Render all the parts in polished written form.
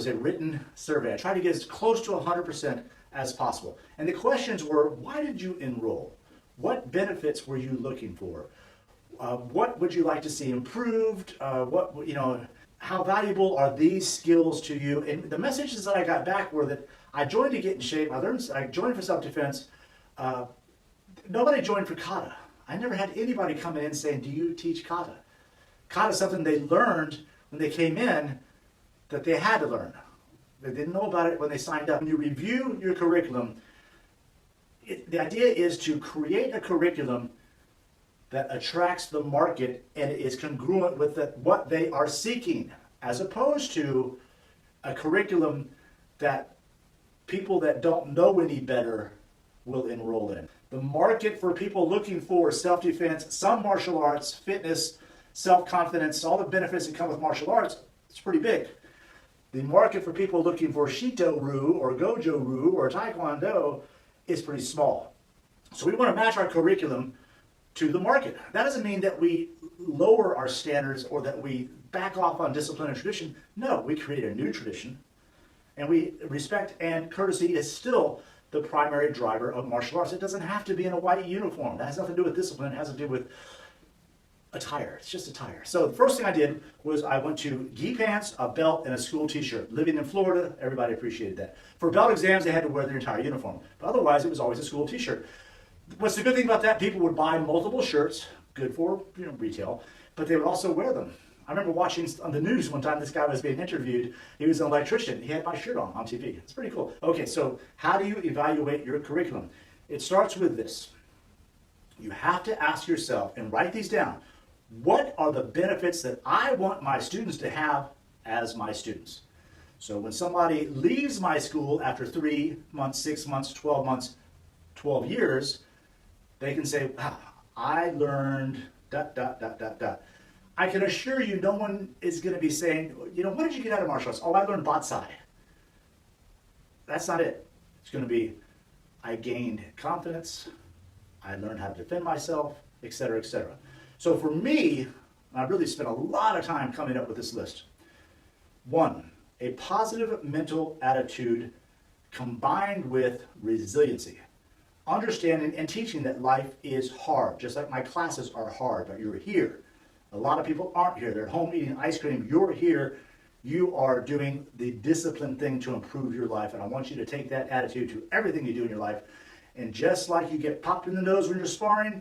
was a written survey. I tried to get as close to 100% as possible. And the questions were, why did you enroll? What benefits were you looking for? What would you like to see improved? How valuable are these skills to you? And the messages that I got back were that I joined to get in shape. I joined for self-defense. Nobody joined for Kata. I never had anybody come in saying, do you teach Kata? Kata is something they learned when they came in that they had to learn. They didn't know about it when they signed up. When you review your curriculum, the idea is to create a curriculum that attracts the market and is congruent with what they are seeking, as opposed to a curriculum that people that don't know any better will enroll in. The market for people looking for self-defense, some martial arts, fitness, self-confidence, all the benefits that come with martial arts, it's pretty big. The market for people looking for Shito-ryu or Gojo-ryu or Taekwondo is pretty small. So we want to match our curriculum to the market. That doesn't mean that we lower our standards or that we back off on discipline and tradition. No, we create a new tradition, and respect and courtesy is still the primary driver of martial arts. It doesn't have to be in a white uniform. That has nothing to do with discipline. It has to do with attire. It's just attire. So the first thing I did was I went to gi pants, a belt, and a school t-shirt. Living in Florida, everybody appreciated that. For belt exams, they had to wear their entire uniform. But otherwise, it was always a school t-shirt. What's the good thing about that? People would buy multiple shirts, good for retail, but they would also wear them. I remember watching on the news one time, this guy was being interviewed. He was an electrician. He had my shirt on TV. It's pretty cool. Okay, so how do you evaluate your curriculum? It starts with this. You have to ask yourself, and write these down, what are the benefits that I want my students to have as my students? So when somebody leaves my school after 3 months, 6 months, 12 months, 12 years, they can say, wow, I learned ... I can assure you no one is going to be saying, what did you get out of martial arts? Oh, I learned Batsai. That's not it. It's going to be, I gained confidence, I learned how to defend myself, etc., etc. So for me, I really spent a lot of time coming up with this list. 1, a positive mental attitude combined with resiliency. Understanding and teaching that life is hard, just like my classes are hard, but you're here. A lot of people aren't here. They're at home eating ice cream. You're here. You are doing the disciplined thing to improve your life, and I want you to take that attitude to everything you do in your life. And just like you get popped in the nose when you're sparring,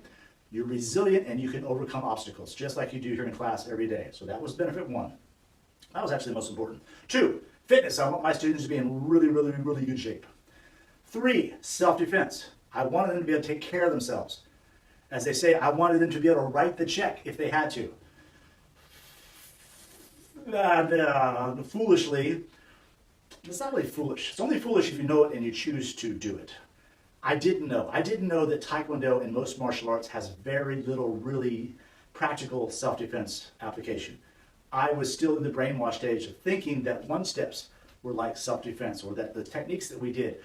you're resilient and you can overcome obstacles, just like you do here in class every day. So that was benefit 1. That was actually the most important. 2, fitness. I want my students to be in really, really, really good shape. 3, self-defense. I wanted them to be able to take care of themselves. As they say, I wanted them to be able to write the check if they had to. Foolishly, it's not really foolish. It's only foolish if you know it and you choose to do it. I didn't know. I didn't know that Taekwondo and most martial arts has very little really practical self-defense application. I was still in the brainwashed stage of thinking that 1-steps were like self-defense, or that the techniques that we did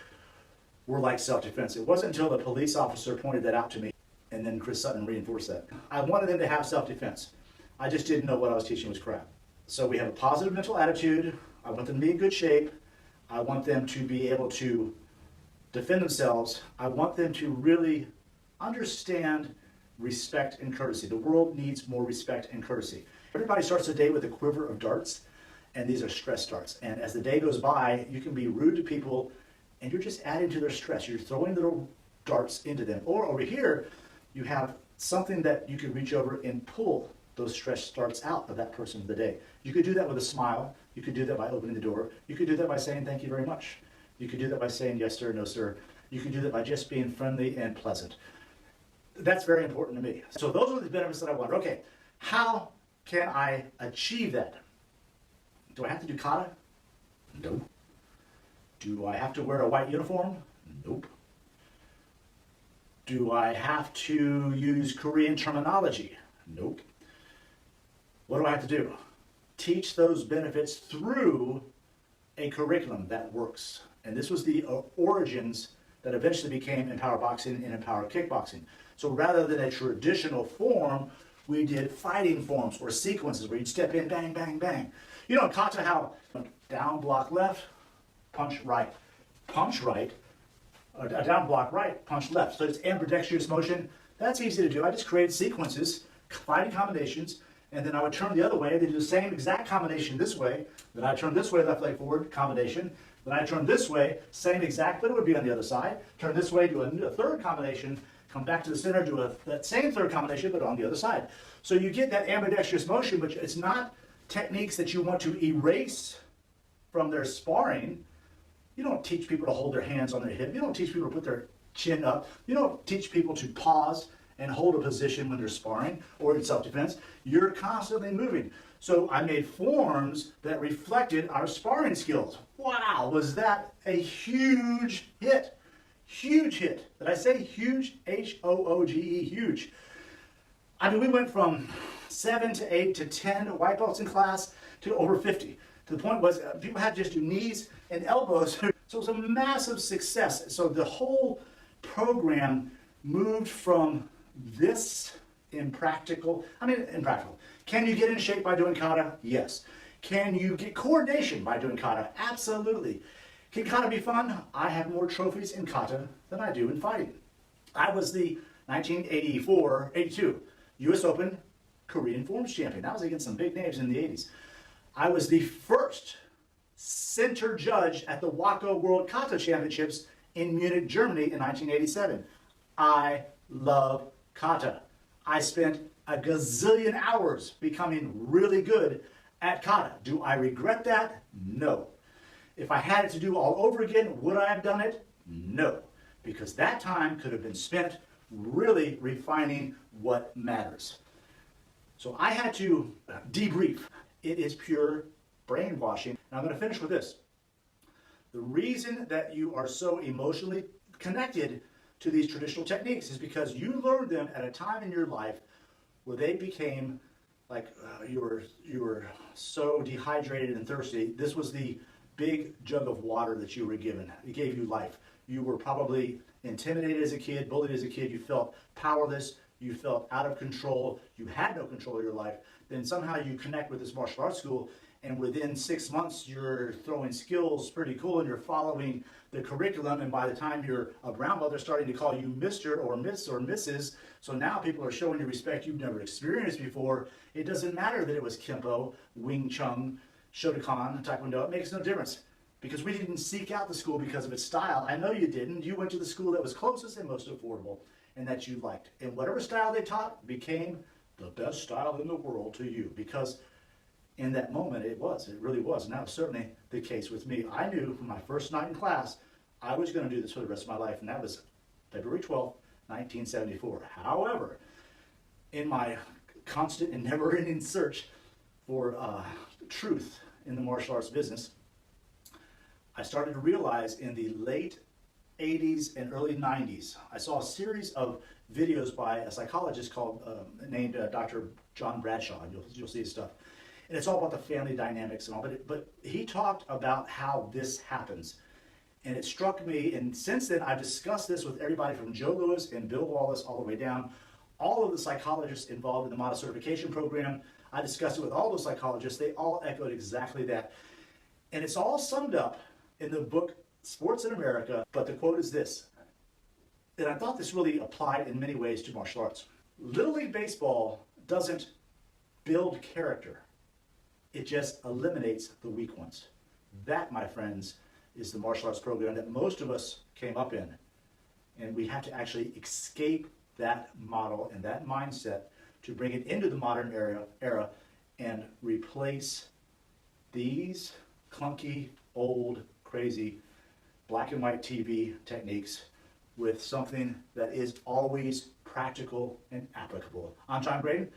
were like self-defense. It wasn't until the police officer pointed that out to me, and then Chris Sutton reinforced that. I wanted them to have self-defense. I just didn't know what I was teaching was crap. So we have a positive mental attitude. I want them to be in good shape. I want them to be able to defend themselves. I want them to really understand respect and courtesy. The world needs more respect and courtesy. Everybody starts the day with a quiver of darts, and these are stress darts. And as the day goes by, you can be rude to people, and you're just adding to their stress. You're throwing little darts into them. Or over here, you have something that you can reach over and pull those stress darts out of that person for the day. You could do that with a smile. You could do that by opening the door. You could do that by saying thank you very much. You could do that by saying yes sir, no sir. You could do that by just being friendly and pleasant. That's very important to me. So those are the benefits that I wanted. Okay, how can I achieve that? Do I have to do kata? Nope. Do I have to wear a white uniform? Nope. Do I have to use Korean terminology? Nope. What do I have to do? Teach those benefits through a curriculum that works. And this was the origins that eventually became Empower Boxing and Empower Kickboxing. So rather than a traditional form, we did fighting forms or sequences where you'd step in, bang, bang, bang. You know in Kata how down block left, punch right, punch right, a down block right, punch left. So it's ambidextrous motion. That's easy to do. I just created sequences, finding combinations, and then I would turn the other way. They do the same exact combination this way. Then I turn this way, left leg forward, combination. Then I turn this way, same exact, but it would be on the other side. Turn this way, do a third combination, come back to the center, do that same third combination, but on the other side. So you get that ambidextrous motion, but it's not techniques that you want to erase from their sparring. You don't teach people to hold their hands on their hip. You don't teach people to put their chin up. You don't teach people to pause and hold a position when they're sparring or in self-defense. You're constantly moving. So I made forms that reflected our sparring skills. Wow, was that a huge hit? Huge hit. Did I say huge? H-O-O-G-E, huge. I mean, we went from 7 to 8 to 10 white belts in class to over 50. To the point was people had to just do knees and elbows. So it was a massive success. So the whole program moved from this impractical. Can you get in shape by doing kata? Yes. Can you get coordination by doing kata? Absolutely. Can kata be fun? I have more trophies in kata than I do in fighting. I was the 1982 U.S. Open Korean Forms champion. I was against some big names in the 80s. I was the first center judge at the WACO World Kata Championships in Munich, Germany in 1987. I love kata. I spent a gazillion hours becoming really good at kata. Do I regret that? No. If I had it to do all over again, would I have done it? No. Because that time could have been spent really refining what matters. So I had to debrief. It is pure brainwashing. And I'm going to finish with this. The reason that you are so emotionally connected to these traditional techniques is because you learned them at a time in your life where they became like you were so dehydrated and thirsty. This was the big jug of water that you were given. It gave you life. You were probably intimidated as a kid, bullied as a kid. You felt powerless. You felt out of control. You had no control of your life. Then somehow you connect with this martial arts school, and within 6 months you're throwing skills pretty cool, and you're following the curriculum, and by the time you're a brown belt, they're starting to call you Mr. or Miss or Mrs. So now people are showing you respect you've never experienced before. It doesn't matter that it was Kempo, Wing Chun, Shotokan, Taekwondo. It makes no difference. Because we didn't seek out the school because of its style. I know you didn't. You went to the school that was closest and most affordable and that you liked. And whatever style they taught became the best style in the world to you. Because in that moment it really was. And that was certainly the case with me. I knew from my first night in class, I was going to do this for the rest of my life. And that was February 12th, 1974. However, in my constant and never-ending search for truth in the martial arts business, I started to realize in the late 80s and early 90s, I saw a series of videos by a psychologist named Dr. John Bradshaw, and you'll see his stuff. And it's all about the family dynamics and all, but he talked about how this happens. And it struck me, and since then I've discussed this with everybody from Joe Lewis and Bill Wallace all the way down, all of the psychologists involved in the MATA certification program. I discussed it with all those psychologists. They all echoed exactly that. And it's all summed up in the book Sports in America, but the quote is this, and I thought this really applied in many ways to martial arts. Little League Baseball doesn't build character. It just eliminates the weak ones. That, my friends, is the martial arts program that most of us came up in. And we have to actually escape that model and that mindset to bring it into the modern era and replace these clunky, old, crazy black and white TV techniques with something that is always practical and applicable. I'm John Graden.